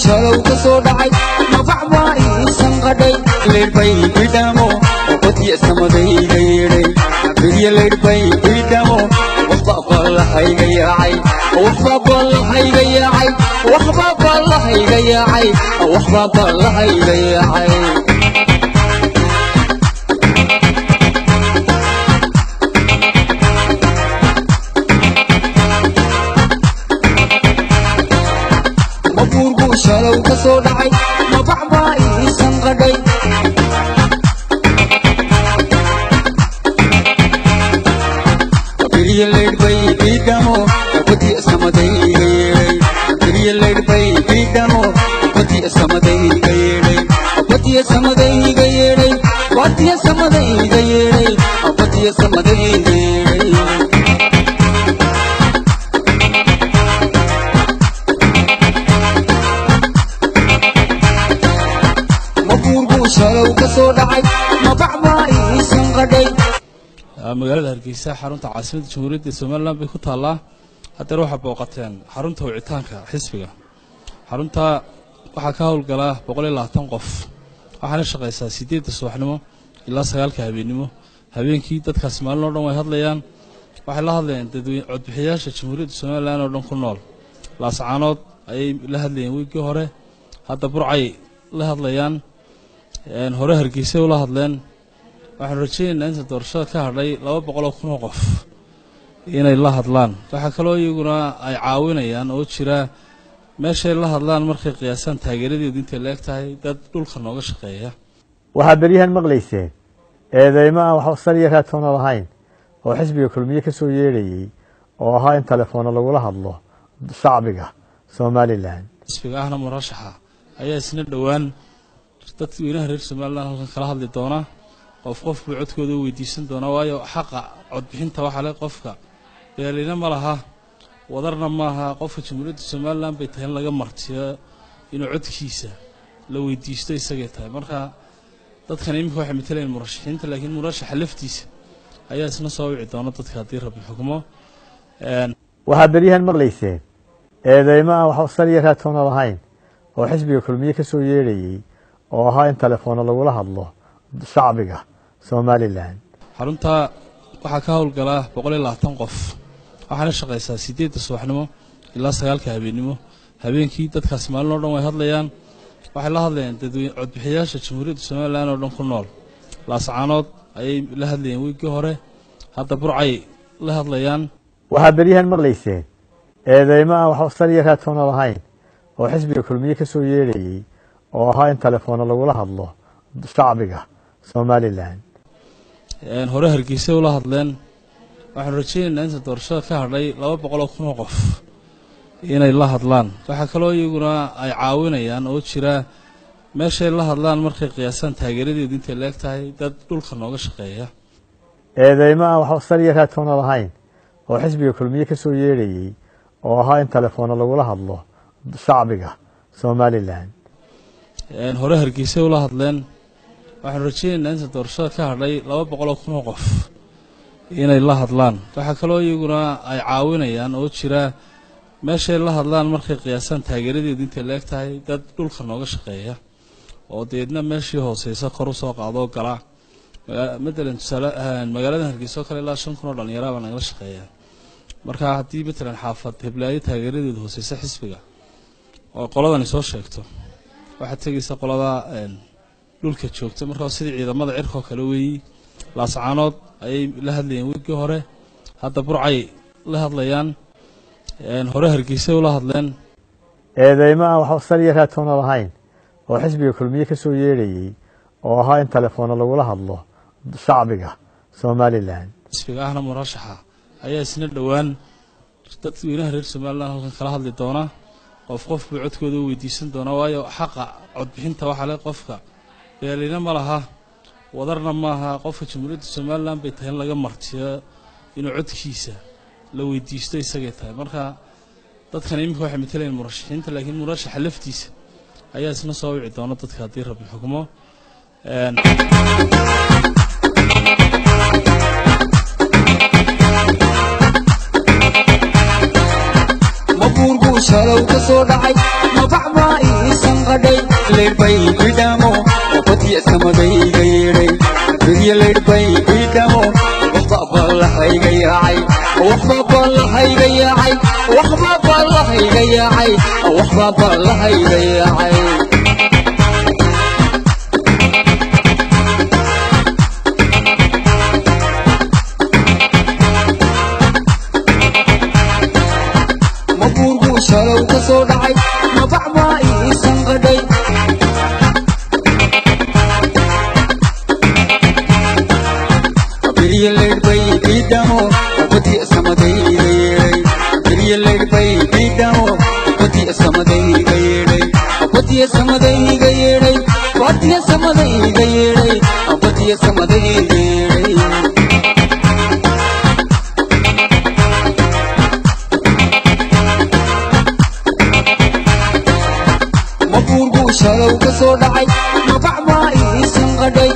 شلو كسو دعي مبعبا إيسان غدي ليربي بيدامو وقتي سمدي غيري بيدي ليربي بيدامو وخباب الله يغيعي وخباب الله يغيعي وخباب الله يغيعي وخباب الله يغيعي شلو كسو دعي مبعبا إيسان غدي بيدي ليربي بيدامو وقتي سمدي غيري بيدي ليربي بيدامو وقتي سمدي غيري وقتي سمدي غيري وقتي سمدي غيري وقتي سمدي غيري شلو كسو دعي مبعبا إيسان غدي magaalada Hargeysa xarunta caasimada Jamhuuriyadda Soomaaliland bay ku taalaa hadda waxa booqateen xarunta wicitaanka xisbiga xarunta waxa ka howlgala 120 qof waxaana shaqeysaa 8 subaxnimo ilaa 9 habeenimo habeenkii dadkaas maalin oo dhan way hadlayaan waxay la hadlayaan dadweyne codbixiyaasha Jamhuuriyadda Soomaaliland oo dhan ku nool laascaanood ay la hadlayeen wiigii hore hadda burcay la hadlayaan hore Hargeysa u la hadleen waxaan rajaynaynaa inta doorashada ka hadhay 200,000 qof inay la hadlaan waxa kale oo iyaguna ay caawinayaan oo jira meesha la hadlaan markay qiyaasaan taageeradeedu inta leeg tahay dad dhulka nooga shaqeeya waxa bariyahan maqlayseen eedeyma wax sariya ka toona lahayn oo xisbiga kulmiye ka soo yeerayay oo ahaa in telefoon lagula hadlo shacbiga Soomaaliland xisbiga ahna murashaxa ayaa isna dhawaan dadweynaha reer Soomaaliland halkan kala hadli doona qof buu codkooda weydiisan doona waayo xaqa codbixinta waxa leh qofka beelina ma laha wadarna maaha qofka Jamhuuriyadda Soomaaliland bay tahay laga martiyo inuu codkiisa la weydiisto isaga tahay marka dadkan imika waxay mataleen murashaxiinta laakiin murashaxa laftiisa ayaa isna soo wici doona dadka hadii rabbi xukumo waxa bariyahan maqlayseen eedeyma wax sariya ka toona lahayn oo xisbiga kulmiye ka soo yeerayay oo ahaa in telefoon lagula hadlo shacbiga Soomaaliland xarunta waxa ka howlgala 120 qof waxaana shaqeysaa 8 subaxnimo ilaa 9 habeenimo habeenkii dadkaas maalin oo dhan way hadlayaan waxay la hadlayaan dadweyne codbixiyaasha Jamhuuriyadda Soomaaliland oo dhan ku nool laascaanood ay la hadlayeen wiigii hore hadda burcay la hadlayaan waxa bariyahan maqlayseen eedeyma wax sariya ka toona lahayn oo xisbiga kulmiye ka soo yeerayay oo ahaa in telefoon lagula hadlo shacbiga Soomaaliland hore Hargeysa u la hadleen waxaan rajaynaynaa inta doorashada ka hadhay 200,000 qof inay la hadlaan waxa kale oo iyaguna ay caawinayaan oo jira meesha la hadlaan markay qiyaasaan taageeradeedu inta leeg tahay dad dhulka nooga shaqeeya eedeyma wax sariya ka toona lahayn oo xisbiga kulmiye ka soo yeerayay oo ahaa in telefoon lagula hadlo shacbiga Soomaaliland hore Hargeysa u la hadleen waxaan rajaynaynaa inta doorashada ka hadhay 200,000 qof inay la hadlaan waxa kale oo iyaguna ay caawinayaan oo jira meesha la hadlaan markay qiyaasaan taageeradeedu inta leeg tahay dad dhulka nooga shaqeeya oo deedna meeshii hooseysa kor u soo qaado gala matalan magaalada Hargeysa kale ilaa 5,000 oo dhalinyaro baa naga shaqeeya marka hadii matalan xaafad Hiblaayo taageeradeedu hooseysa xisbiga oo qoladani soo sheegto waxa tagaysa qolada dhulka joogta marka sidii ciidamada cirka kale weeyii laascaanood ay la hadlayeen wiigii hore hadda burcay la hadlayaan hore Hargeysa u la hadleen eedeyma wax sariya ka toona lahayn oo xisbiga kulmiye ka soo yeerayay oo ahaa in telefoon lagula hadlo shacbiga Soomaaliland xisbiga ahna murashaxa ayaa isna dhawaan dadweynaha reer Soomaaliland halkan kala hadli doona qof buu codkooda weydiisan doona waayo xaqa codbixinta waxa leh qofka beelina ma laha wadarna maaha qofka Jamhuuriyadda Soomaaliland bay tahay laga martiyo inuu codkiisa la weydiisto isaga tahay marka dadkan imika waxay mataleen murashaxiinta laakiin murashaxa laftiisa ayaa isna soo wici doona dadka hadii rabbi xukumo شلو كسو دعي مبعبا إيسان sanqadhay leerbay bidamo waqtiya samadayga yeedhay beriya leerbay bidamo waxba ballahayga yaacay waxba ballahayga yaacay waxba ballahayga yaacay waxba ballahayga yaacay shalow ka soo dhacay mabaxba iisan qadhay beriya leerbay bidamo waqtiya samadayga yeedhay beriya leerbay bidamo waqtiya samadayga yeedhay waqtiya samadayga yeedhay waqtiya samadayga yeedhay waqtiya samadayga yeedhay shalow ka soo dhacay mabaxba iisan qadhay